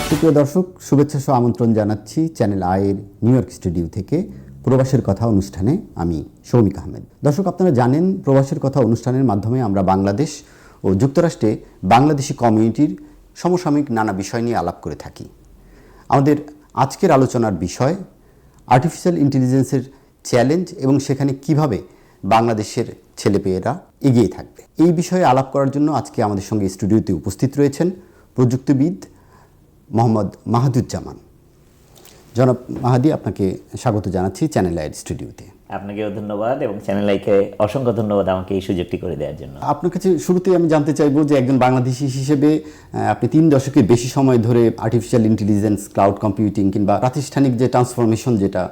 সুপ্রিয় দর্শক, শুভেচ্ছা সহ আমন্ত্রণ জানাচ্ছি চ্যানেল আইয়ের নিউ ইয়র্ক স্টুডিও থেকে প্রবাসের কথা অনুষ্ঠানে। আমি শৌমিক আহমেদ। দর্শক, আপনারা জানেন প্রবাসের কথা অনুষ্ঠানের মাধ্যমে আমরা বাংলাদেশ ও যুক্তরাষ্ট্রে বাংলাদেশি কমিউনিটির সমসাময়িক নানা বিষয় নিয়ে আলাপ করে থাকি। আমাদের আজকের আলোচনার বিষয় আর্টিফিশিয়াল ইন্টেলিজেন্সের চ্যালেঞ্জ এবং সেখানে কিভাবে বাংলাদেশের ছেলেমেয়েরা এগিয়ে থাকবে। এই বিষয়ে আলাপ করার জন্য আজকে আমাদের সঙ্গে স্টুডিওতে উপস্থিত রয়েছেন প্রযুক্তিবিদ মোহাম্মদ মাহাদুজ্জামান। জনাব মাহাদি, আপনাকে স্বাগত জানাচ্ছি চ্যানেল আইয়ের স্টুডিওতে। আপনাকেও ধন্যবাদ এবং চ্যানেল আইকে অসংখ্য ধন্যবাদ আমাকে এই সুযোগটি করে দেওয়ার জন্য। আপনার কাছে শুরুতেই আমি জানতে চাইবো যে একজন বাংলাদেশি হিসেবে আপনি 3 দশকের বেশি সময় ধরে আর্টিফিশিয়াল ইন্টেলিজেন্স, ক্লাউড কম্পিউটিং কিংবা প্রাতিষ্ঠানিক যে ট্রান্সফরমেশন যেটা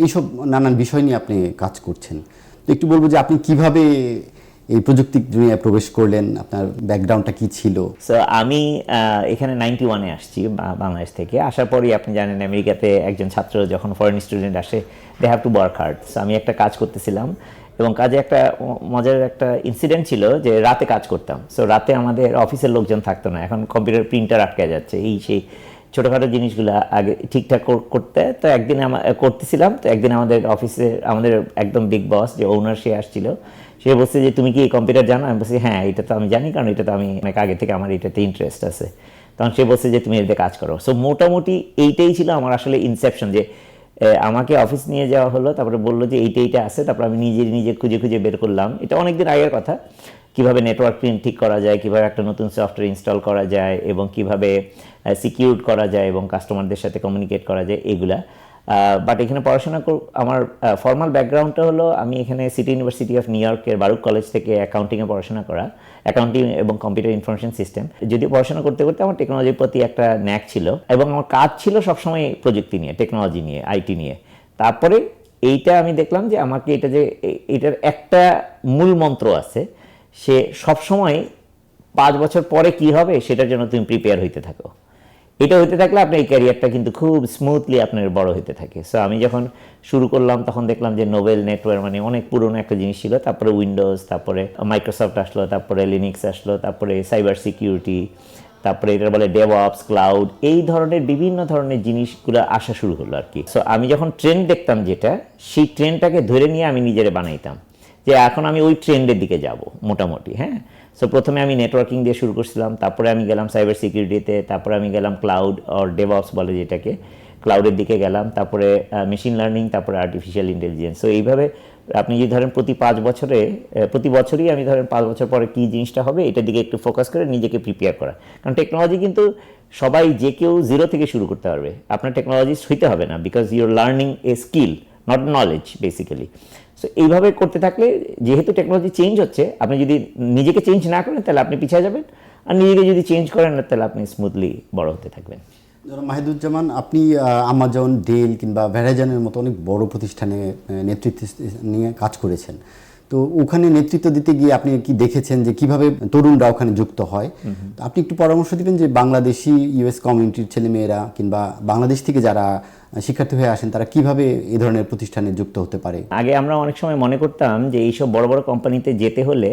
এইসব নানান বিষয় নিয়ে আপনি কাজ করছেন। তো একটু বলবো যে আপনি কিভাবে এই প্রযুক্তি দুনিয়ায় প্রবেশ করলেন, আপনার ব্যাকগ্রাউন্ডটা কি ছিল? সো আমি এখানে 91-এ আসছি বাংলাদেশ থেকে। আসার পরই আপনি জানেন আমেরিকাতে একজন ছাত্র যখন ফরেন স্টুডেন্ট আসে, they have to work hard. So আমি একটা কাজ করতেছিলাম এবং কাজে একটা মজার একটা ইনসিডেন্ট ছিল যে রাতে কাজ করতাম। সো রাতে আমাদের অফিসের লোকজন থাকতো না, এখন কম্পিউটার প্রিন্টার আটকে যাচ্ছে, এই সেই ছোটোখাটো জিনিসগুলো আগে ঠিকঠাক করতে। তো একদিন করতেছিলাম, তো একদিন আমাদের অফিসে আমাদের একদম বিগ বস যে ওনার সে আসছিল, সে বলছে যে তুমি কি এই কম্পিউটার জানো? আমি বলছি হ্যাঁ, এটা তো আমি জানি, কারণ এটা তো আমি অনেক আগে থেকে আমার এটাতে ইন্টারেস্ট আছে। তখন সে বলছে যে তুমি এতে কাজ করো। সো মোটামুটি এইটাই ছিল আমার আসলে ইনসেপশন, যে আমাকে অফিস নিয়ে যাওয়া হলো, তারপরে বললো যে এইটা আছে, তারপরে আমি নিজে খুঁজে বের করলাম। এটা অনেক দিন আগের কথা, কীভাবে নেটওয়ার্ক ঠিক করা যায়, কীভাবে একটা নতুন সফটওয়্যার ইনস্টল করা যায় এবং কীভাবে সিকিউর করা যায় এবং কাস্টমারদের সাথে কমিউনিকেট করা যায়, এগুলা। বাট এখানে পড়াশোনা আমার ফর্মাল ব্যাকগ্রাউন্ডটা হলো, আমি এখানে সিটি ইউনিভার্সিটি অফ নিউ ইয়র্কের বারুক কলেজ থেকে অ্যাকাউন্টিংয়ে পড়াশোনা করা, অ্যাকাউন্টিং এবং কম্পিউটার ইনফরমেশন সিস্টেম। যদিও পড়াশোনা করতে আমার টেকনোলজির প্রতি একটা ন্যাক ছিল এবং আমার কাজ ছিল সবসময় প্রযুক্তি নিয়ে, টেকনোলজি নিয়ে, আইটি নিয়ে। তারপরে এইটা আমি দেখলাম যে আমাকে এটার একটা মূল মন্ত্র আছে, সে সবসময় 5 বছর পরে কি হবে সেটার জন্য তুমি প্রিপেয়ার হইতে থাকো। এটা হইতে থাকলে আপনার এই ক্যারিয়ারটা কিন্তু খুব স্মুথলি আপনার বড় হইতে থাকে। সো আমি যখন শুরু করলাম তখন দেখলাম যে নোবেল নেটওয়ার্ক মানে অনেক পুরনো একটা জিনিস ছিল, তারপরে উইন্ডোজ, তারপরে মাইক্রোসফট আসলো, তারপরে লিনাক্স আসলো, তারপরে সাইবার সিকিউরিটি, তারপরে এটা বলে ডেভঅপস, ক্লাউড, এই ধরনের বিভিন্ন ধরনের জিনিসগুলো আসা শুরু হলো আর কি। সো আমি যখন ট্রেন্ড দেখতাম যেটা, সেই ট্রেন্ডটাকে ধরে নিয়ে আমি নিজেরে বানাইতাম যে এখন আমি ওই ট্রেন্ডের দিকে যাব মোটামুটি। হ্যাঁ, সো প্রথমে আমি নেটওয়ার্কিং দিয়ে শুরু করছিলাম, তারপরে আমি গেলাম সাইবার সিকিউরিটিতে, তারপরে আমি গেলাম ক্লাউড অর ডেভঅপস বলে যেটাকে, ক্লাউডের দিকে গেলাম, তারপরে মেশিন লার্নিং, তারপরে আর্টিফিশিয়াল ইন্টেলিজেন্স। সো এইভাবে আপনি যদি ধরেন প্রতি বছরই আমি ধরেন 5 বছর পরে কী জিনিসটা হবে এটার দিকে একটু ফোকাস করে নিজেকে প্রিপেয়ার করা। কারণ টেকনোলজি কিন্তু সবাই যে কেউ জিরো থেকে শুরু করতে পারবে, আপনার টেকনোলজিস্ট হইতে হবে না, because your learning A skill not knowledge basically. So এইভাবে করতে থাকলে যেহেতু টেকনোলজি চেঞ্জ হচ্ছে, আপনি যদি নিজেকে চেঞ্জ না করেন তাহলে আপনি পিছিয়ে যাবেন, আর নিজেকে যদি চেঞ্জ করেন তাহলে আপনি স্মুথলি বড় হতে থাকবেন। মাহিদুজ্জামান, আপনি আমাজন, ডেল কিংবা ভেরাইজনের মতো অনেক বড় প্রতিষ্ঠানে নেতৃত্ব নিয়ে কাজ করেছেন। তো ওখানে নেতৃত্ব দিতে গিয়ে আপনি কি দেখেছেন যে কিভাবে তরুণরা ওখানে যুক্ত হয়? আপনি একটু পরামর্শ দিবেন যে বাংলাদেশি ইউএস কমিউনিটির ছেলেমেয়েরা কিংবা বাংলাদেশ থেকে যারা শিক্ষার্থী হয়ে আসেন তারা কিভাবে এই ধরনের প্রতিষ্ঠানে যুক্ত হতে পারে? আগে আমরা অনেক সময় মনে করতাম যে এইসব বড় বড় কোম্পানিতে যেতে হলে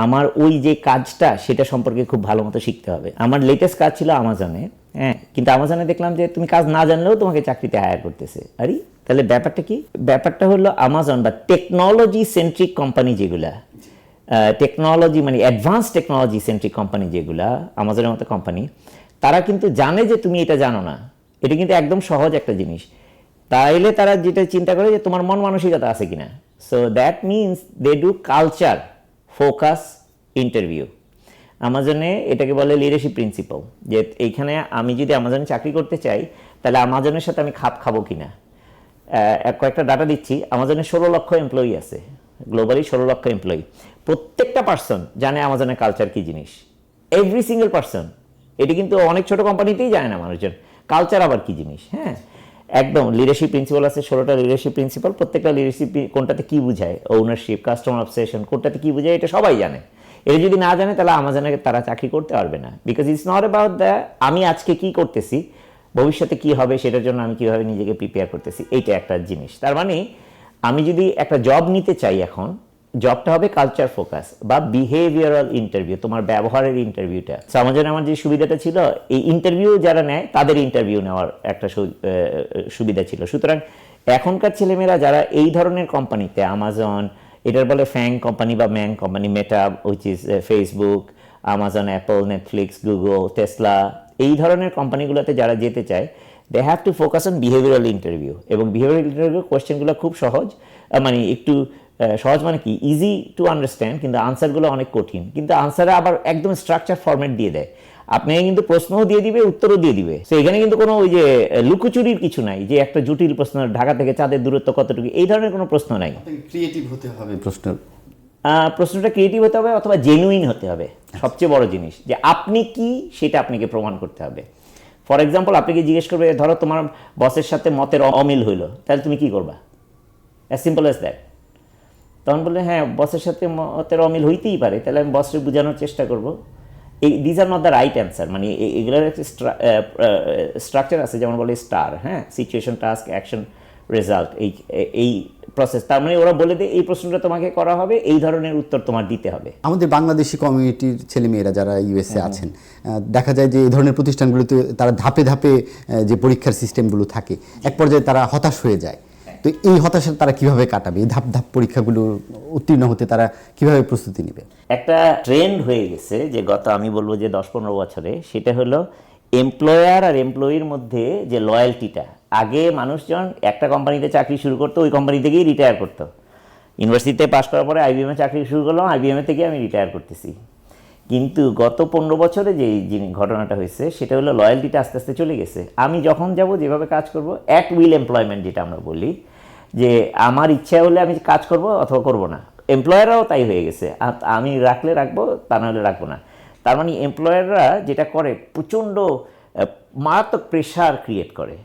আমার ওই যে কাজটা সেটা সম্পর্কে খুব ভালো মতো শিখতে হবে। আমার লেটেস্ট কাজ ছিল আমাজনে। হ্যাঁ, কিন্তু আমাজনে দেখলাম যে তুমি কাজ না জানলেও তোমাকে চাকরিতে হায়ার করতেছে। আরে তাহলে ব্যাপারটা কি? ব্যাপারটা হলো আমাজন বা টেকনোলজি সেন্ট্রিক কোম্পানি যেগুলা, টেকনোলজি মানে অ্যাডভান্স টেকনোলজি সেন্ট্রিক কোম্পানি যেগুলা, আমাজনের মতো কোম্পানি, তারা কিন্তু জানে যে তুমি এটা জানো না। এটা কিন্তু একদম সহজ একটা জিনিস। তাইলে তারা যেটা চিন্তা করে যে তোমার মন মানসিকতা আছে কিনা। So that means they do culture focus interview. আমাজনে এটাকে বলে লিডারশিপ প্রিন্সিপাল, যে এইখানে আমি যদি আমাজনে চাকরি করতে চাই তাহলে আমাজনের সাথে আমি খাপ খাবো কিনা। কয়েকটা ডাটা দিচ্ছি, আমাজনে 16 লক্ষ এমপ্লয়ি আছে, গ্লোবালি 16 লক্ষ এমপ্লয়ি। প্রত্যেকটা পার্সন জানে আমাজনের কালচার কী জিনিস, এভরি সিঙ্গেল পার্সন। এটি কিন্তু অনেক ছোট কোম্পানিতেই জানে না মানুষজন কালচার আবার কী জিনিস। হ্যাঁ, একদম লিডারশিপ প্রিন্সিপাল আছে 16টা লিডারশিপ প্রিন্সিপাল, প্রত্যেকটা লিডারশিপ কোনটাতে কী বুঝায়, ওনারশিপ, কাস্টমার অবসেশন, কোনটাতে কী বুঝায় এটা সবাই জানে। এটা যদি না জানে তাহলে আমাজনে তারা চাকরি করতে পারবে না, because it's not about the আমি আজকে কী করতেছি, ভবিষ্যতে কী হবে সেটার জন্য আমি কীভাবে নিজেকে প্রিপেয়ার করতেছি, এইটা একটা জিনিস। তার মানে আমি যদি একটা জব নিতে চাই এখন, জবটা হবে কালচার ফোকাস বা বিহেভিয়ারাল ইন্টারভিউ, তোমার ব্যবহারের ইন্টারভিউটা। আমার জন্য আমার যে সুবিধাটা ছিল, এই ইন্টারভিউ যারা নেয় তাদের ইন্টারভিউ নেওয়ার একটা সুবিধা ছিল। সুতরাং এখনকার ছেলেমেয়েরা যারা এই ধরনের কোম্পানিতে, আমাজন, এটার বলে ফ্যাং কোম্পানি বা MAANG company, Meta which is Facebook, Amazon, Apple, Netflix, Google, Tesla, এই ধরনের কোম্পানিগুলোতে যারা যেতে চায়, they have to focus on behavioural interview. এবং বিহেভিয়ারাল ইন্টারভিউ কোয়েশ্চেনগুলো খুব সহজ, মানে একটু সহজ মানে কি, ইজি টু আন্ডারস্ট্যান্ড, কিন্তু আনসারগুলো অনেক কঠিন, কিন্তু আনসারে আবার একদম স্ট্রাকচার ফরম্যাট দিয়ে দেয়। আপনাকে কিন্তু প্রশ্নও দিয়ে দিবে, উত্তরও দিয়ে দিবে। তো এখানে কিন্তু কোনো ওই যে লুকোচুরির কিছু নাই, যে একটা জটিল প্রশ্ন, ঢাকা থেকে চাঁদের দূরত্ব কতটুকু, এই ধরনের কোনো প্রশ্ন নাই। ক্রিয়েটিভ হতে হবে প্রশ্নটা ক্রিয়েটিভ হতে হবে অথবা জেনুইন হতে হবে। সবচেয়ে বড় জিনিস যে আপনি কি, সেটা আপনাকে প্রমাণ করতে হবে। ফর এক্সাম্পল, আপনাকে জিজ্ঞেস করবে, ধরো তোমার বসের সাথে মতের অমিল হইলো, তাহলে তুমি কি করবা? As simple as that. তখন বললে, হ্যাঁ বসের সাথে মতের অমিল হইতেই পারে, তাহলে আমি বসকে বোঝানোর চেষ্টা করব। This are not the right answer, মানে এগুলোর একটা স্ট্রাকচার আছে, যেমন বলে স্টার, হ্যাঁ, সিচুয়েশন, টাস্ক, অ্যাকশন, রেজাল্ট, এই প্রসেস। তার মানে ওরা বলে দেয় এই প্রশ্নটা তোমাকে করা হবে, এই ধরনের উত্তর তোমার দিতে হবে। আমাদের বাংলাদেশি কমিউনিটির ছেলেমেয়েরা যারা ইউএসএ আছেন, দেখা যায় যে এই ধরনের প্রতিষ্ঠানগুলোতে তারা ধাপে ধাপে যে পরীক্ষার সিস্টেমগুলো থাকে, এক পর্যায়ে তারা হতাশ হয়ে যায়। তো এই হতাশা তারা কিভাবে কাটাবে? এই ধাপ ধাপ পরীক্ষাগুলো উত্তীর্ণ হতে তারা কিভাবে প্রস্তুতি নেবে? একটা ট্রেন্ড হয়ে গেছে যে গত, আমি বলবো যে 10-15 বছরে, সেটা হলো এমপ্লয়ার আর এমপ্লয়ির মধ্যে যে লয়্যালটিটা। আগে মানুষজন একটা কোম্পানিতে চাকরি শুরু করতো, ওই কোম্পানি থেকেই রিটায়ার করতো। ইউনিভার্সিটিতে পাশ করার পরে আইবিএমে চাকরি শুরু করলাম, আইবিএমে থেকে আমি রিটায়ার করতেছি। কিন্তু গত 15 বছরে যে ঘটনাটা হয়েছে, সেটা হলো লয়্যালটিটা আস্তে আস্তে চলে গেছে। আমি যখন যাব, যেভাবে কাজ করব, অ্যাট উইল এমপ্লয়মেন্ট যেটা আমরা বলি, যে আমার ইচ্ছা হলে আমি কাজ করব অথবা করব না। এমপ্লয়াররাও তাই হয়ে গেছে, আমি রাখলে রাখবো, তা নাহলে রাখবো না। তার মানে এমপ্লয়াররা যেটা করে, প্রচণ্ড মারাত্মক প্রেশার ক্রিয়েট করে।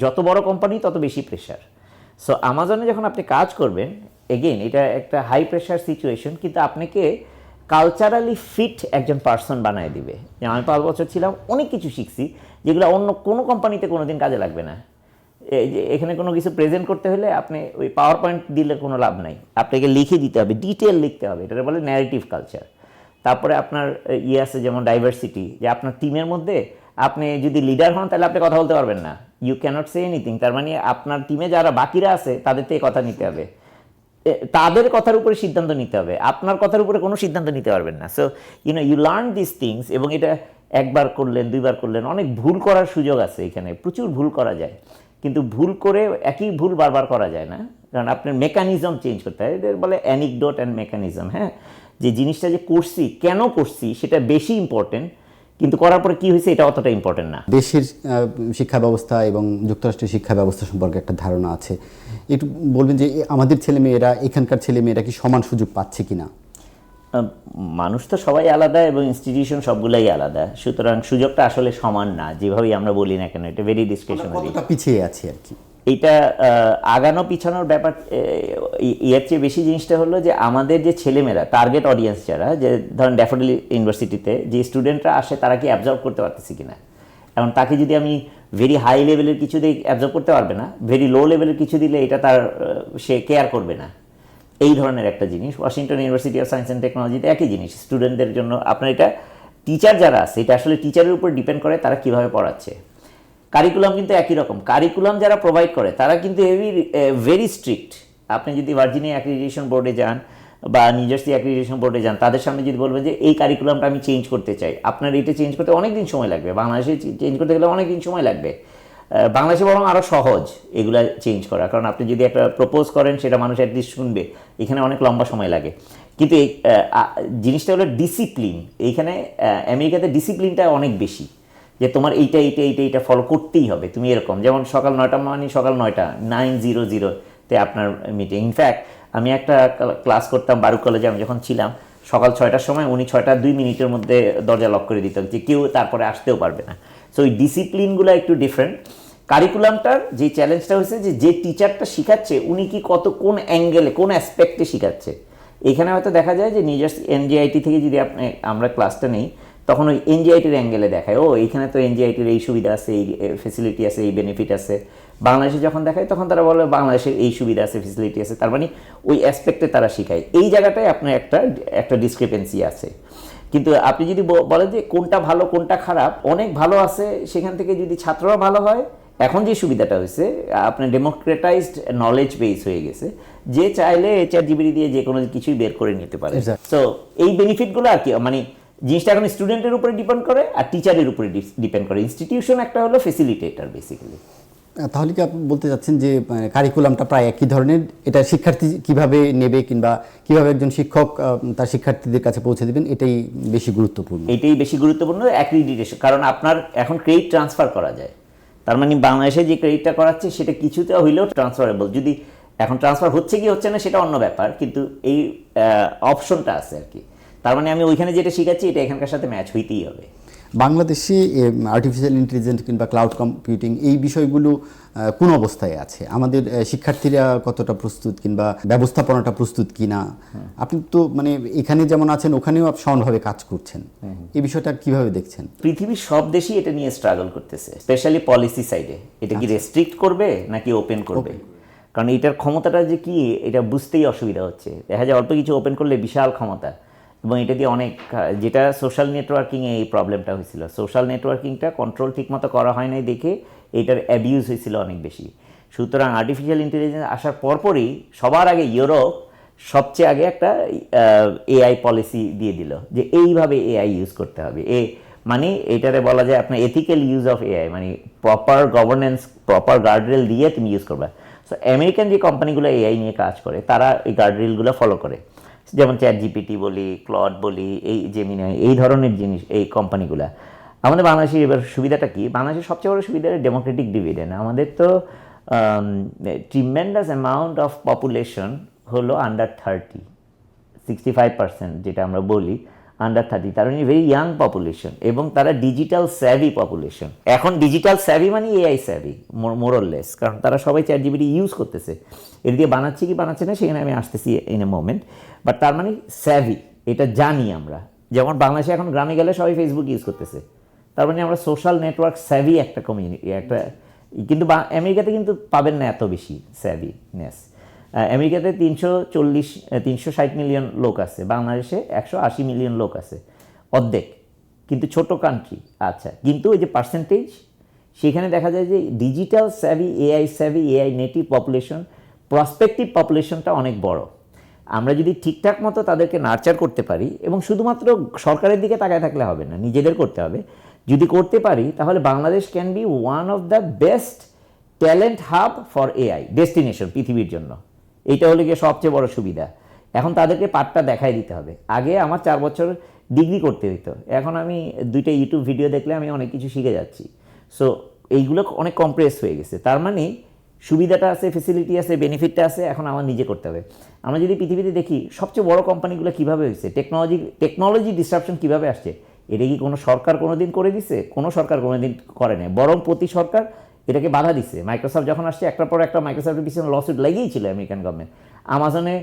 যত বড় কোম্পানি তত বেশি প্রেশার। সো আমাজনে যখন আপনি কাজ করবেন, এগেইন এটা একটা হাই প্রেশার সিচুয়েশন, কিন্তু আপনাকে কালচারালি ফিট একজন পার্সন বানায় দিবে। যেমন আমি 5 বছর ছিলাম, অনেক কিছু শিখছি যেগুলো অন্য কোনো কোম্পানিতে কোনো দিন কাজে লাগবে না। যে এখানে কোনো কিছু প্রেজেন্ট করতে হলে আপনি ওই পাওয়ার পয়েন্ট দিলে কোনো লাভ নাই, আপনাকে লিখে দিতে হবে, ডিটেল লিখতে হবে, এটা বলে ন্যারেটিভ কালচার। তারপরে আপনার আছে যেমন ডাইভার্সিটি, যে আপনার টিমের মধ্যে আপনি যদি লিডার হন, তাহলে আপনি কথা বলতে পারবেন না, ইউ ক্যানট সে এনিথিং। তার মানে আপনার টিমে যারা বাকিরা আছে, তাদের থেকে কথা নিতে হবে, তাদের কথার উপরে সিদ্ধান্ত নিতে হবে, আপনার কথার উপরে কোনো সিদ্ধান্ত নিতে পারবেন না। So you learn this things. এবং এটা একবার করলেন, 2বার করলেন, অনেক ভুল করার সুযোগ আছে এখানে, প্রচুর ভুল করা যায়, কিন্তু ভুল করে একই ভুল বারবার করা যায় না, কারণ আপনার মেকানিজম চেঞ্জ করতে হয়। এদের বলে অ্যানিকডোট অ্যান্ড মেকানিজম। হ্যাঁ, যে জিনিসটা যে করছি, কেন করছি, সেটা বেশি ইম্পর্টেন্ট, কিন্তু করার পরে কী হয়েছে এটা অতটা ইম্পর্টেন্ট না। দেশের শিক্ষা ব্যবস্থা এবং যুক্তরাষ্ট্রের শিক্ষা ব্যবস্থা সম্পর্কে একটা ধারণা আছে, একটু বলবেন যে আমাদের ছেলেমেয়েরা, এখানকার ছেলেমেয়েরা কি সমান সুযোগ পাচ্ছে কিনা? মানুষ তো সবাই আলাদা এবং ইনস্টিটিউশন সবগুলাই আলাদা, সুতরাং সুযোগটা আসলে সমান না, যেভাবেই আমরা বলি না কেন, এটা ভেরি ডিসক্রিপশনারি। কতটা পিছিয়ে আছে আর কি এটা আগানো পিছানোর ব্যাপার। এর চেয়ে বেশি জিনিসটা হলো যে আমাদের যে ছেলেমেয়েরা, টার্গেট অডিয়েন্স যারা, যে ধরেন ড্যাফোডিল ইউনিভার্সিটিতে যে স্টুডেন্টরা আসে, তারা কি অ্যাবজর্ব করতে পারতেছি কিনা। এখন তাকে যদি আমি ভেরি হাই লেভেলের কিছু দিয়ে অ্যাবজর্ব করতে পারবে না, ভেরি লো লেভেলের কিছু দিলে এটা তার সে কেয়ার করবে না, এই ধরনের একটা জিনিস। Washington university of science and টেকনোলজিতে একই জিনিস, স্টুডেন্টদের জন্য আপনার এটা টিচার যারা আছে, এটা আসলে টিচারের উপর ডিপেন্ড করে তারা কীভাবে পড়াচ্ছে। কারিকুলাম কিন্তু একই রকম, কারিকুলাম যারা প্রোভাইড করে তারা কিন্তু ভেরি স্ট্রিক্ট। আপনি যদি ভার্জিনিয়া অ্যাক্রিডিটেশন বোর্ডে যান বা নিউ জার্সি অ্যাক্রিডিটেশন বোর্ডে যান, তাদের সামনে যদি বলবেন যে এই কারিকুলামটা আমি চেঞ্জ করতে চাই, আপনার এটা চেঞ্জ করতে অনেক দিন সময় লাগবে, বাংলাদেশে চেঞ্জ করতে গেলে অনেক দিন সময় লাগবে। বাংলাদেশে বরং আরও সহজ এগুলা চেঞ্জ করা, কারণ আপনি যদি একটা প্রপোজ করেন, সেটা মানুষ অ্যাটলিস্ট শুনবে। এখানে অনেক লম্বা সময় লাগে, কিন্তু এই জিনিসটা হলো ডিসিপ্লিন। এইখানে আমেরিকাতে ডিসিপ্লিনটা অনেক বেশি, যে তোমার এইটা ফলো করতেই হবে। তুমি এরকম, যেমন সকাল 9টা মানে সকাল 9টা, 9:00-তে আপনার মিটিং। ইনফ্যাক্ট আমি একটা ক্লাস করতাম বারুক কলেজে, আমি যখন ছিলাম, সকাল 6টার সময় উনি 6:02 মধ্যে দরজা লক করে দিতেন, যে কেউ তারপরে আসতেও পারবে না। সো এই ডিসিপ্লিনগুলো একটু ডিফারেন্ট। কারিকুলামটার যে চ্যালেঞ্জটা হয়েছে, যে টিচারটা শেখাচ্ছে উনি কি কোন অ্যাঙ্গেলে, কোন অ্যাসপেক্টে শেখাচ্ছে। এখানে হয়তো দেখা যায় যে নিউ জার্সি এনজিআইটি থেকে যদি আমরা ক্লাসটা নেই, তখন ওই এনজিআইটির অ্যাঙ্গেলে দেখায়, ও এইখানে তো এনজিআইটির এই সুবিধা আছে, এই ফেসিলিটি আছে, এই বেনিফিট আছে। বাংলাদেশে যখন দেখায় তখন তারা বলে বাংলাদেশের এই সুবিধা আছে, ফেসিলিটি আছে, তার মানে ওই অ্যাসপেক্টে তারা শেখায়। এই জায়গাটায় আপনার একটা ডিসক্রিপেন্সি আছে। কিন্তু আপনি যদি বলেন যে কোনটা ভালো কোনটা খারাপ, অনেক ভালো আছে, সেখান থেকে যদি ছাত্ররা ভালো হয়, এখন যে সুবিধাটা হয়েছে আপনার ডেমোক্রেটাইজড নলেজ বেস হয়ে গেছে, যে চাইলে ChatGPT দিয়ে যে কোনো কিছুই বের করে নিতে পারে। সো এই বেনিফিটগুলো আর কি, মানে জিনিসটা এখন স্টুডেন্টের উপরে ডিপেন্ড করে আর টিচারের উপরে ডিপেন্ড করে। ইনস্টিটিউশন একটা হলো ফেসিলিটেটর বেসিক্যালি। তাহলে কি আপনি বলতে চাচ্ছেন যে কারিকুলামটা প্রায় একই ধরনের, এটা শিক্ষার্থী কিভাবে নেবে কিংবা কিভাবে একজন শিক্ষক তার শিক্ষার্থীদের কাছে পৌঁছে দেবেন, এটাই বেশি গুরুত্বপূর্ণ? এটাই বেশি গুরুত্বপূর্ণ, অ্যাক্রিডিটেশন। কারণ আপনার এখন ক্রেডিট ট্রান্সফার করা যায়, তার মানে বাংলাদেশে যে ক্রেডিটটা করাচ্ছে সেটা কিছুতে হইলেও ট্রান্সফারেবল। যদি এখন ট্রান্সফার হচ্ছে কি হচ্ছে না সেটা অন্য ব্যাপার, কিন্তু এই অপশনটা আছে আর কি। তার মানে আমি ওইখানে যেটা শিখাচ্ছি এটা এখানকার সাথে ম্যাচ হইতেই হবে। বাংলাদেশে আর্টিফিশিয়াল ইন্টেলিজেন্স কিংবা ক্লাউড কম্পিউটিং এই বিষয়গুলো কোন অবস্থায় আছে? আমাদের শিক্ষার্থীরা কতটা প্রস্তুত কিংবা ব্যবস্থাপনাটা প্রস্তুত কিনা? আপনি তো মানে এখানে যেমন আছেন ওখানেও সমানভাবে কাজ করছেন, এই বিষয়টা কিভাবে দেখছেন? পৃথিবীর সব দেশই এটা নিয়ে স্ট্রাগল করতেছে, স্পেশালি পলিসি সাইডে। এটা কি রেস্ট্রিক্ট করবে নাকি ওপেন করবে? কারণ এটার ক্ষমতাটা যে কি এটা বুঝতেই অসুবিধা হচ্ছে। দেখা যায় অল্প কিছু ওপেন করলে বিশাল ক্ষমতা, এবং এটা দিয়ে অনেক, যেটা সোশ্যাল নেটওয়ার্কিংয়ে এই প্রবলেমটা হয়েছিল। সোশ্যাল নেটওয়ার্কিংটা কন্ট্রোল ঠিকমতো করা হয় নাই দেখে এটার অ্যাবিউজ হয়েছিল অনেক বেশি। সুতরাং আর্টিফিশিয়াল ইন্টেলিজেন্স আসার পরপরই সবার আগে ইউরোপ সবচেয়ে আগে একটা এআই পলিসি দিয়ে দিল যে এইভাবে এআই ইউজ করতে হবে। মানে এটারে বলা যায় আপনার এথিক্যাল ইউজ অফ এআই, মানে প্রপার গভর্নেন্স, প্রপার গার্ডরেল দিয়ে তুমি ইউজ করবে। সো আমেরিকান যে কোম্পানিগুলো এআই নিয়ে কাজ করে তারা এই গার্ডরেলগুলো ফলো করে, যেমন ChatGPT বলি, ক্লড বলি, এই জেমিনাই, এই ধরনের জিনিস, এই কোম্পানিগুলো। আমাদের বাংলাদেশের এবার সুবিধাটা কি? বাংলাদেশের সবচেয়ে বড় সুবিধা ডেমোক্রেটিক ডিভিডেন্ড। আমাদের তো ট্রিমেন্ডাস অ্যামাউন্ট অফ পপুলেশন হলো আন্ডার 30, 65% যেটা আমরা বলি আন্ডার 30, তার মানে ভেরি ইয়াং পপুলেশন, এবং তারা ডিজিটাল স্যাভি পপুলেশন। এখন ডিজিটাল স্যাভি মানে এআই স্যাভি মোরলেস, কারণ তারা সবাই ChatGPT ইউজ করতেছে। এর দিয়ে বানাচ্ছে কি বানাচ্ছে না সেখানে আমি আসতেছি ইন এ মোমেন্ট, বাট তার মানে স্যাভি, এটা জানি আমরা। যেমন বাংলাদেশে এখন গ্রামে গেলে সবাই ফেসবুক ইউজ করতেছে, তার মানে আমরা সোশ্যাল নেটওয়ার্ক স্যাভি একটা কমিউনিটি, একটা। কিন্তু আমেরিকাতে কিন্তু পাবেন না এত বেশি স্যাভিনেস। আমেরিকাতে 360 মিলিয়ন লোক আছে, বাংলাদেশে 180 মিলিয়ন লোক আছে, অর্ধেক। কিন্তু ছোট কান্ট্রি, আচ্ছা, কিন্তু ওই যে পার্সেন্টেজ সেখানে দেখা যায় যে digital savvy, AI native population, prospective পপুলেশনটা অনেক বড়। আমরা যদি ঠিকঠাক মতো তাদেরকে নার্চার করতে পারি, এবং শুধুমাত্র সরকারের দিকে তাকায় থাকলে হবে না, নিজেদের করতে হবে। যদি করতে পারি তাহলে Bangladesh can be one of the best talent hub for AI destination পৃথিবীর জন্য। এইটা হলো গিয়ে সবচেয়ে বড় সুবিধা। এখন তাদেরকে পাঠটা দেখাই দিতে হবে। আগে আমার 4 বছর ডিগ্রি করতে হইতো, এখন আমি 2টা ইউটিউব ভিডিও দেখলে আমি অনেক কিছু শিখে যাচ্ছি। সো এইগুলো অনেক কম্প্রেস হয়ে গেছে। তার মানে সুবিধাটা আছে, ফেসিলিটি আছে, বেনিফিটটা আছে, এখন আমার নিজে করতে হবে। আমরা যদি পৃথিবীতে দেখি সবচেয়ে বড় কোম্পানিগুলো কীভাবে হয়েছে, টেকনোলজি ডিসরাপশন কীভাবে আসছে, এটা কি কোনো সরকার কোনো দিন করে দিছে? কোনো সরকার কোনো দিন করে নাই, বরং প্রতি সরকার এটাকে বাধা দিচ্ছে। মাইক্রোসফট যখন আসছে একটার পর একটা মাইক্রোসফটের পিছনে লসুট লেগেই ছিল আমেরিকান গভর্নমেন্ট। আমাজনে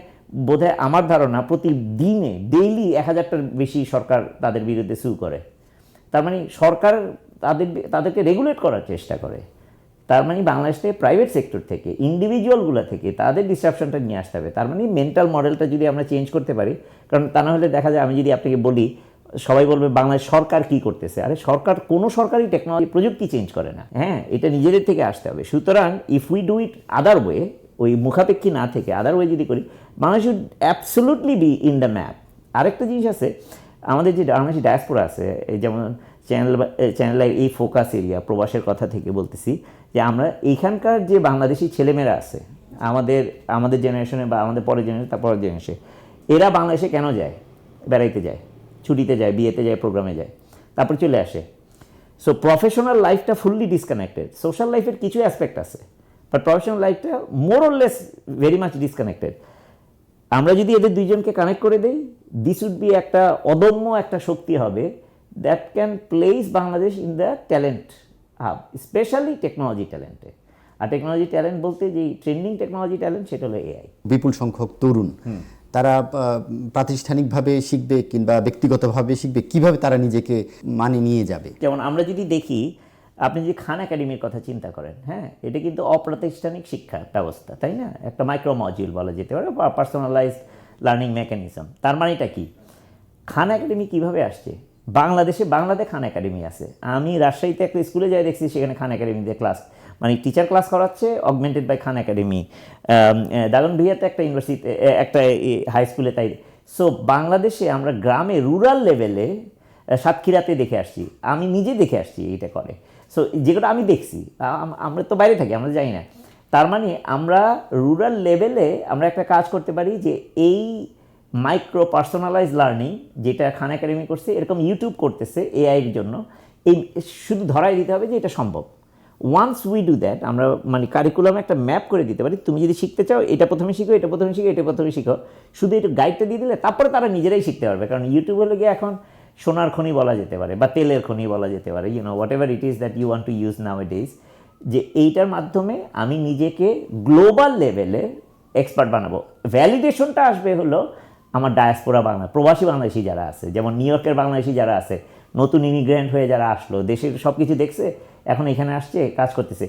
বোধহয় আমার ধারণা প্রতিদিনে ডেইলি 1000টার বেশি সরকার তাদের বিরুদ্ধে সু করে। তার মানে সরকার তাদেরকে রেগুলেট করার চেষ্টা করে। তার মানে বাংলাদেশ থেকে প্রাইভেট সেক্টর থেকে, ইন্ডিভিজুয়ালগুলো থেকে তাদের ডিসরাপশনটা নিয়ে আসতে হবে। তার মানে মেন্টাল মডেলটা যদি আমরা চেঞ্জ করতে পারি, কারণ তা না হলে দেখা যায়, আমি যদি আপনাকে বলি সবাই বলবে বাংলাদেশ সরকার কি করতেছে। আরে সরকার, কোনো সরকারই টেকনোলজি প্রযুক্তি চেঞ্জ করে না, হ্যাঁ, এটা নিজেদের থেকে আসতে হবে। সুতরাং if we do it other way, ওই মুখাপেক্ষী না থেকে আদার ওয়ে যদি করি, Bangladesh should absolutely be in the map. আরেকটা জিনিস আছে, আমাদের যে বাংলাদেশি ডায়াসপোরা আছে, যেমন চ্যানেলের এই ফোকাস এরিয়া প্রবাসের কথা থেকে বলতেছি, যে আমরা এইখানকার যে বাংলাদেশি ছেলেমেয়েরা আছে আমাদের জেনারেশনে বা আমাদের পরের জেনারেশন, তারপরের জেনারেশনে, এরা বাংলাদেশে কেন যায়? বেড়াইতে যায়, ছুটিতে যায়, বিয়েতে যায়, প্রোগ্রামে যায়, তারপর চলে আসে। সো প্রফেশনাল লাইফটা ফুললি ডিসকানেক্টেড। সোশ্যাল লাইফের কিছু অ্যাসপেক্ট আছে, বাট প্রফেশনাল লাইফটা more or less very much disconnected. আমরা যদি এদের দুইজনকে কানেক্ট করে দেই, দিস উড বি একটা অদম্য একটা শক্তি হবে that can place Bangladesh in the talent hub, specially technology ট্যালেন্টে। আর টেকনোলজি ট্যালেন্ট বলতে যে ট্রেন্ডিং টেকনোলজি ট্যালেন্ট, সেটা হলো এআই। বিপুল সংখ্যক তরুণ তারা প্রাতিষ্ঠানিকভাবে শিখবে কিংবা ব্যক্তিগতভাবে শিখবে, কিভাবে তারা নিজেকে মানিয়ে নিয়ে যাবে? যেমন আমরা যদি দেখি, আপনি যদি খান একাডেমির কথা চিন্তা করেন, হ্যাঁ, এটা কিন্তু অপ্রাতিষ্ঠানিক শিক্ষা ব্যবস্থা, তাই না? একটা মাইক্রো মডিউল বলা যেতে পারে, পার্সোনালাইজড লার্নিং মেকানিজম। তার মানেটা কি? খান একাডেমি কীভাবে আসছে? বাংলাদেশে খান একাডেমি আছে। আমি রাজশাহীতে একটা স্কুলে যাই, দেখছি সেখানে খান একাডেমিতে ক্লাস, মানে টিচার ক্লাস করাচ্ছে অগমেন্টেড বাই খান একাডেমি। দাগনভূঞাতে একটা ইউনিভার্সিটি, একটা হাই স্কুলে তাই। সো বাংলাদেশে আমরা গ্রামে রুরাল লেভেলে সাতক্ষীরাতে দেখে আসছি, আমি নিজে দেখে আসছি এইটা করে। সো যেগুলো আমি দেখছি, আমরা তো বাইরে থাকি, আমরা জানি না। তার মানে আমরা রুরাল লেভেলে আমরা একটা কাজ করতে পারি যে এই মাইক্রো পার্সোনালাইজ লার্নিং যেটা খান একাডেমি করছে, এরকম ইউটিউব করতেছে এআইয়ের জন্য। এই শুধু ধরাই দিতে হবে যে এটা সম্ভব। ওয়ান্স উই ডু দ্যাট, আমরা মানে কারিকুলামে একটা ম্যাপ করে দিতে পারি, তুমি যদি শিখতে চাও এটা প্রথমে শিখো, এটা প্রথমে শিখো, এটা প্রথমে শিখো, শুধু একটু গাইডটা দিয়ে দিলে তারপরে তারা নিজেরাই শিখতে পারবে। কারণ ইউটিউব হলে গিয়ে এখন সোনার খনি বলা যেতে পারে বা তেলের খনি বলা যেতে পারে, whatever it is that you want to use nowadays, যে এইটার মাধ্যমে আমি নিজেকে গ্লোবাল লেভেলে এক্সপার্ট বানাবো। ভ্যালিডেশনটা আসবে হলো আমার ডায়াসপোরা প্রবাসী বাংলাদেশি যারা আছে, যেমন নিউ ইয়র্কের বাংলাদেশি যারা আছে, নতুন ইমিগ্রেন্ট হয়ে যারা আসলো, দেশের সব কিছু দেখছে, এখন এখানে আসছে, কাজ করতেছে।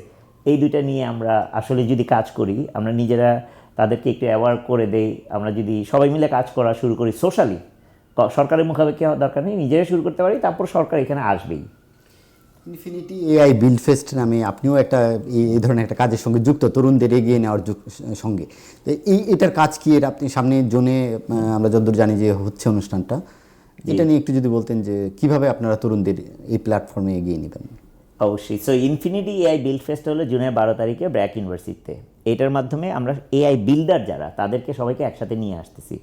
এই দুইটা নিয়ে আমরা আসলে যদি কাজ করি, আমরা নিজেরা তাদেরকে একটু অ্যাওয়ার করে দেই, আমরা যদি সবাই মিলে কাজ করা শুরু করি সোশ্যালি, সরকারের মুখাপেক্ষি হওয়ার দরকার নেই, নিজেরা শুরু করতে পারি, তারপর সরকার এখানে আসবেই। ইনফিনিটি এআই বিল্ড ফেস্ট নামে আপনিও একটা এই ধরনের একটা কাজের সঙ্গে যুক্ত, তরুণদের এগিয়ে নেওয়ার সঙ্গে। এটার কাজ কি? এর আপনি সামনে জোনে আমরা যতদূর জানি যে হচ্ছে অনুষ্ঠানটা, এটা নিয়ে একটু যদি বলতেন যে কিভাবে আপনারা তরুণদের এই প্ল্যাটফর্মে এগিয়ে নেবেন। অবশ্যই। So infinity AI build fest হলো জুনের 12 তারিখে ব্র্যাক ইউনিভার্সিটিতে। এটার মাধ্যমে আমরা এআই বিল্ডার যারা, তাদেরকে সবাইকে একসাথে নিয়ে আসতেছি।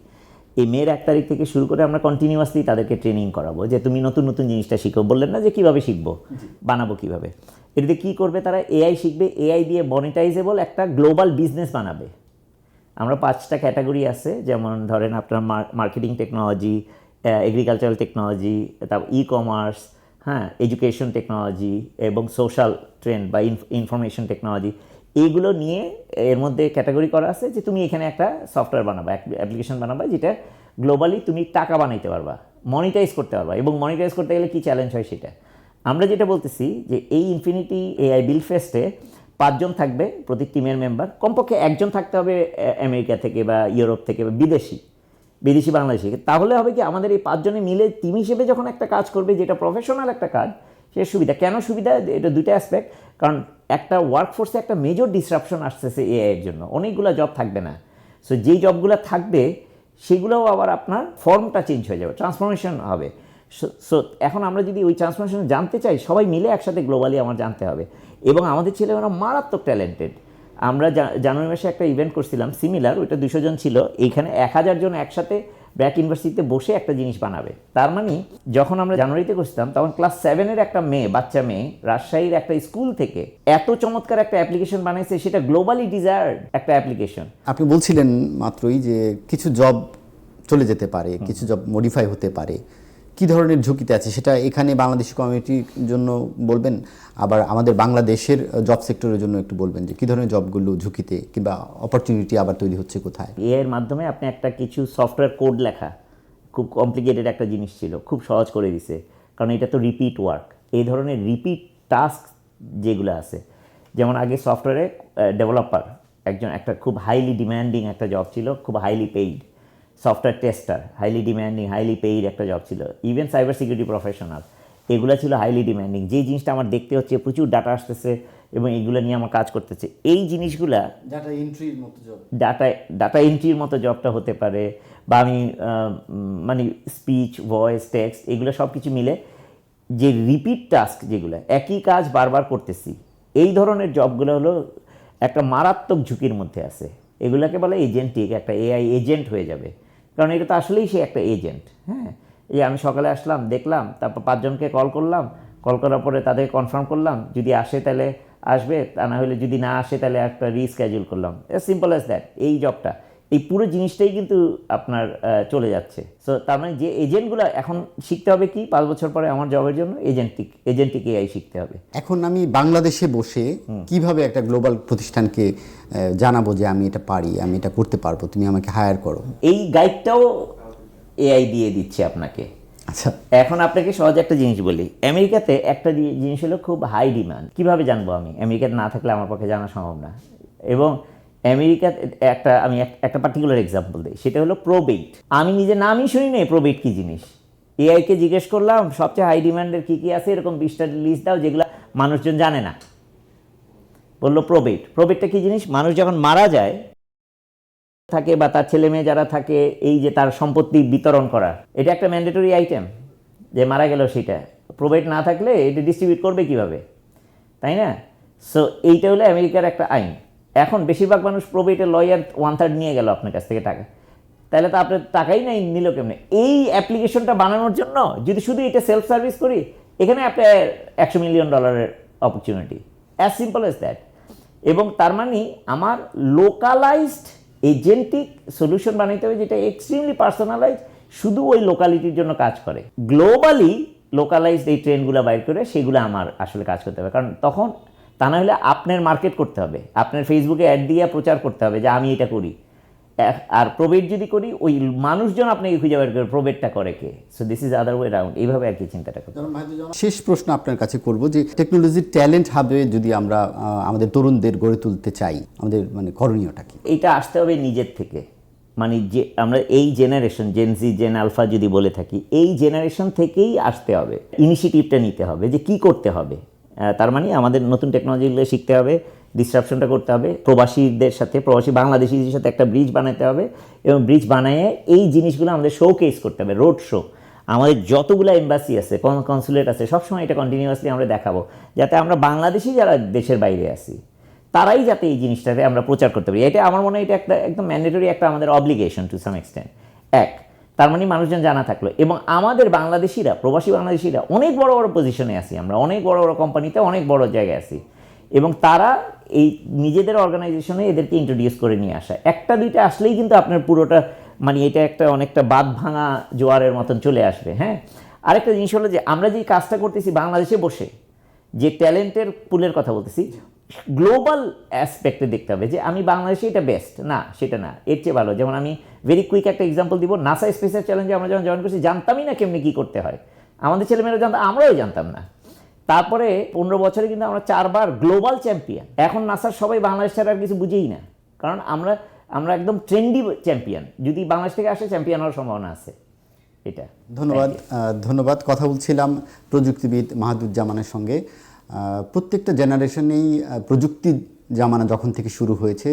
এই মের 1 তারিখ থেকে শুরু করে আমরা কন্টিনিউয়াসলি তাদেরকে ট্রেনিং করাবো, যে তুমি নতুন নতুন জিনিসটা শিখো। বললেন না যে কীভাবে শিখবো, বানাবো কীভাবে, এটাতে কী করবে তারা? এআই শিখবে, এআই দিয়ে মনিটাইজেবল একটা গ্লোবাল বিজনেস বানাবে। আমরা 5টা ক্যাটাগরি আছে, যেমন ধরেন আপনার মার্কেটিং টেকনোলজি, এগ্রিকালচারাল টেকনোলজি, তারপর ই কমার্স, হ্যাঁ, এডুকেশন টেকনোলজি এবং সোশ্যাল ট্রেন্ড বা ইনফরমেশন টেকনোলজি। এইগুলো নিয়ে এর মধ্যে ক্যাটাগরি করা আছে যে তুমি এখানে একটা সফটওয়্যার বানাবা, অ্যাপ্লিকেশন বানাবা, যেটা গ্লোবালি তুমি টাকা বানাইতে পারবা, মনিটাইজ করতে পারবা। এবং মনিটাইজ করতে গেলে কী চ্যালেঞ্জ হয় সেটা আমরা যেটা বলতেছি, যে এই ইনফিনিটি এআই বিল্ড ফেস্টে 5 জন থাকবে প্রতি টিমের মেম্বার, কমপক্ষে 1 জন থাকতে হবে আমেরিকা থেকে বা ইউরোপ থেকে বা বিদেশি বাংলাদেশি। তাহলে হবে কি, আমাদের এই 5 জনে মিলে টিম হিসেবে যখন একটা কাজ করবে, যেটা প্রফেশনাল একটা কাজ, সে সুবিধা। কেন সুবিধা? এটা দুইটা অ্যাসপেক্ট। কারণ একটা ওয়ার্কফোর্সে একটা মেজর ডিসরাপশন আসতেছে এআইয়ের জন্য, অনেকগুলো জব থাকবে না। সো যেই জবগুলো থাকবে সেগুলোও আবার আপনার ফর্মটা চেঞ্জ হয়ে যাবে, ট্রান্সফরমেশন হবে। সো এখন আমরা যদি ওই ট্রান্সফরমেশন জানতে চাই, সবাই মিলে একসাথে গ্লোবালি আমার জানতে হবে। এবং আমাদের ছেলেমেয়েরা মারাত্মক ট্যালেন্টেড। আমরা জানুয়ারি মাসে একটা ইভেন্ট করছিলাম সিমিলার, ওইটা 200 জন ছিল। এইখানে 1000 জন একসাথে ব্র্যাক ইউনিভার্সিটিতে বসে একটা জিনিস বানাবে। তার মানে যখন আমরা জানুয়ারিতে করছিলাম, তখন ক্লাস 7-এর একটা বাচ্চা মেয়ে রাজশাহীর একটা স্কুল থেকে এত চমৎকার একটা অ্যাপ্লিকেশন বানাইছে, সেটা গ্লোবালি ডিজায়ার্ড একটা অ্যাপ্লিকেশন। আপনি বলছিলেন মাত্রই যে কিছু জব চলে যেতে পারে, কিছু জব মডিফাই হতে পারে। কী ধরনের ঝুঁকিতে আছে সেটা এখানে বাংলাদেশি কমিউনিটির জন্য বলবেন, আবার আমাদের বাংলাদেশের জব সেক্টরের জন্য একটু বলবেন যে কী ধরনের জবগুলো ঝুঁকিতে কিংবা অপরচুনিটি আবার তৈরি হচ্ছে কোথায়। এর মাধ্যমে আপনি একটা কিছু সফটওয়্যার কোড লেখা খুব কমপ্লিকেটেড একটা জিনিস ছিল, খুব সহজ করে দিছে। কারণ এটা তো রিপিট ওয়ার্ক, এই ধরনের রিপিট টাস্ক যেগুলো আছে, যেমন আগে সফটওয়্যারে ডেভেলপার একটা খুব হাইলি ডিম্যান্ডিং একটা জব ছিল, খুব highly paid. Software tester highly demanding, highly paid একটা জব ছিল। ইভেন সাইবার সিকিউরিটি প্রফেশনাল, এগুলো ছিল হাইলি ডিম্যান্ডিং। যেই জিনিসটা আমার দেখতে হচ্ছে, প্রচুর ডাটা আসতেছে এবং এগুলো নিয়ে আমার কাজ করতেছে, এই জিনিসগুলা ডাটা এন্ট্রির মতো জব, ডাটা এন্ট্রির মতো জবটা হতে পারে। বা আমি মানে স্পিচ, ভয়েস, টেক্সট, এগুলো সব কিছু মিলে যে রিপিট টাস্ক, যেগুলো একই কাজ বারবার করতেছি, এই ধরনের জবগুলো হলো একটা মারাত্মক ঝুঁকির মধ্যে আছে। এগুলোকে বলে এজেন্টিক, একটা এআই এজেন্ট হয়ে যাবে। কারণ এটা তো আসলেই সে একটা এজেন্ট। হ্যাঁ, এই আমি সকালে আসলাম, দেখলাম, তারপর 5 জনকে কল করলাম, কল করার পরে তাদের কনফার্ম করলাম, যদি আসে তাহলে আসবে, তা না হলে যদি না আসে তাহলে একটা রিস্কেডিউল করলাম। Simple as that. এই জবটা এই পুরো জিনিসটাই কিন্তু আপনার চলে যাচ্ছে। সো তার মানে যে এজেন্টগুলো এখন শিখতে হবে কি 5 বছর পরে আমার জবের জন্য এজেন্টিক এআই শিখতে হবে। এখন আমি বাংলাদেশে বসে কিভাবে একটা গ্লোবাল প্রতিষ্ঠানকে জানাবো যে আমি এটা পারি, আমি এটা করতে পারবো, তুমি আমাকে হায়ার করো? এই গাইডটাও এআই দিয়ে দিচ্ছে আপনাকে। আচ্ছা, এখন আপনাকে সহজ একটা জিনিস বলি, আমেরিকাতে একটা জিনিস হলো খুব হাই ডিমান্ড। কিভাবে জানবো আমি? আমেরিকাতে না থাকলে আমার পক্ষে জানা সম্ভব না। এবং আমেরিকাতে আমি একটা পার্টিকুলার এক্সাম্পল দিই, সেটা হলো প্রোবেট। আমি নিজে নামই শুনি না প্রোবেট কী জিনিস। এআইকে জিজ্ঞেস করলাম সবচেয়ে হাই ডিমান্ডের কী কী আছে, এরকম 20টা লিস্ট দাও যেগুলো মানুষজন জানে না। বললো প্রোবেট। প্রোবেটটা কী জিনিস? মানুষ যখন মারা যায় থাকে বা তার ছেলে মেয়ে যারা থাকে, এই যে তার সম্পত্তি বিতরণ করা, এটা একটা ম্যান্ডেটরি আইটেম। যে মারা গেল সেটা প্রোবেট না থাকলে এটা ডিস্ট্রিবিউট করবে কিভাবে, তাই না? সো এইটা হলো আমেরিকার একটা আইন। এখন বেশিরভাগ মানুষ প্রোবেটের লয়ার 1/3 নিয়ে গেল আপনার কাছ থেকে টাকা, তাহলে তো আপনার টাকাই নাই, নিল কেমনে? এই অ্যাপ্লিকেশনটা বানানোর জন্য যদি শুধু এটা সেলফ সার্ভিস করি, এখানে আপনার $100 million opportunity, as simple as that. এবং তার মানে আমার লোকালাইজড এজেন্টিক সলিউশন বানাইতে হবে যেটা এক্সট্রিমলি পার্সোনালাইজ, শুধু ওই লোকালিটির জন্য কাজ করে। গ্লোবালি লোকালাইজড এই ট্রেন্ডগুলো বাইর করে সেগুলো আমার আসলে কাজ করতে হবে। কারণ তখন তা না হলে আপনার মার্কেট করতে হবে, আপনার ফেসবুকে অ্যাড দিয়ে প্রচার করতে হবে যে আমি এটা করি। আর প্রোবেট যদি করি, ওই মানুষজন আপনাকে খুঁজে বের করে প্রোবেটটা করে কে। So this is other way round. এইভাবে আর কি চিন্তাটা করতে হবে। শেষ প্রশ্ন আপনার কাছে করব যে টেকনোলজির ট্যালেন্ট হাবে যদি আমরা আমাদের তরুণদের গড়ে তুলতে চাই, আমাদের মানে করণীয়টা কি? এইটা আসতে হবে নিজের থেকে। মানে যে আমরা এই জেনারেশন, জেন জি, জেন আলফা যদি বলে থাকি, এই জেনারেশন থেকেই আসতে হবে, ইনিশিয়েটিভটা নিতে হবে যে কি করতে হবে। তার মানে আমাদের নতুন টেকনোলজিগুলো শিখতে হবে, ডিসরাপশনটা করতে হবে, প্রবাসীদের সাথে, প্রবাসী বাংলাদেশিদের সাথে একটা ব্রিজ বানাতে হবে, এবং ব্রিজ বানিয়ে এই জিনিসগুলো আমাদের শোকেস করতে হবে, রোড শো। আমাদের যতগুলো এম্বাসি আছে, কনসুলেট আছে, সবসময় এটা কন্টিনিউয়াসলি আমরা দেখাবো, যাতে আমরা বাংলাদেশি যারা দেশের বাইরে আছি তারাই যাতে এই জিনিসটাকে আমরা প্রচার করতে পারি। এটা আমার মনে হয় এটা একটা একদম ম্যান্ডেটরি একটা আমাদের অব্লিগেশন টু সাম এক্সটেন্ট। তার মানে মানুষজন জানা থাকলো, এবং আমাদের বাংলাদেশিরা, প্রবাসী বাংলাদেশিরা অনেক বড় বড় পজিশনে আছি, আমরা অনেক বড় বড় কোম্পানিতে অনেক বড় জায়গায় আছি, এবং তারা এই নিজেদের অর্গানাইজেশনে এদেরকে ইন্ট্রোডিউস করে নিয়ে আসা। একটা দুইটা আসলেই কিন্তু আপনার পুরোটা মানে এটা একটা অনেকটা বাঁধ ভাঙা জোয়ারের মতন চলে আসবে। হ্যাঁ, আরেকটা জিনিস হলো যে আমরা যে কাজটা করতেছি বাংলাদেশে বসে, যে ট্যালেন্টের পুলের কথা বলতেছি, গ্লোবাল অ্যাসপেক্টে দেখতে হবে যে আমি বাংলাদেশে এটা বেস্ট না, সেটা না, এর চেয়ে ভালো। যেমন আমি ভেরি কুইক একটা এক্সাম্পল দিব, নাসা স্পেসের চ্যালেঞ্জে আমরা যখন জয়েন করছি জানতামই না কেমনি কী করতে হয়, আমাদের ছেলেমেয়েরা জানতাম, আমরাও জানতাম না। তারপরে 15 বছরে কিন্তু আমরা 4 বার গ্লোবাল চ্যাম্পিয়ন। এখন নাসার সবাই বাংলাদেশ ছাড়া আর কিছু বুঝেই না, কারণ আমরা একদম ট্রেন্ডি চ্যাম্পিয়ন। যদি বাংলাদেশ থেকে আসে চ্যাম্পিয়ন হওয়ার সম্ভাবনা আছে। এটা ধন্যবাদ। কথা বলছিলাম প্রযুক্তিবিদ মাহাদুজ্জামানের সঙ্গে। প্রত্যেকটা জেনারেশনেই প্রযুক্তি জামানা যখন থেকে শুরু হয়েছে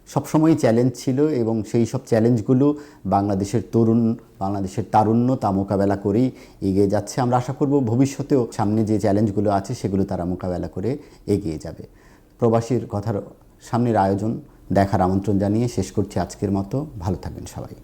সবসময়ই চ্যালেঞ্জ ছিল, এবং সেই সব চ্যালেঞ্জগুলো বাংলাদেশের তারুণ্য তা মোকাবেলা করেই এগিয়ে যাচ্ছে। আমরা আশা করব ভবিষ্যতেও সামনে যে চ্যালেঞ্জগুলো আছে সেগুলো তারা মোকাবেলা করে এগিয়ে যাবে। প্রবাসীর কথার সামনের আয়োজন দেখার আমন্ত্রণ জানিয়ে শেষ করছি আজকের মতো। ভালো থাকবেন সবাই।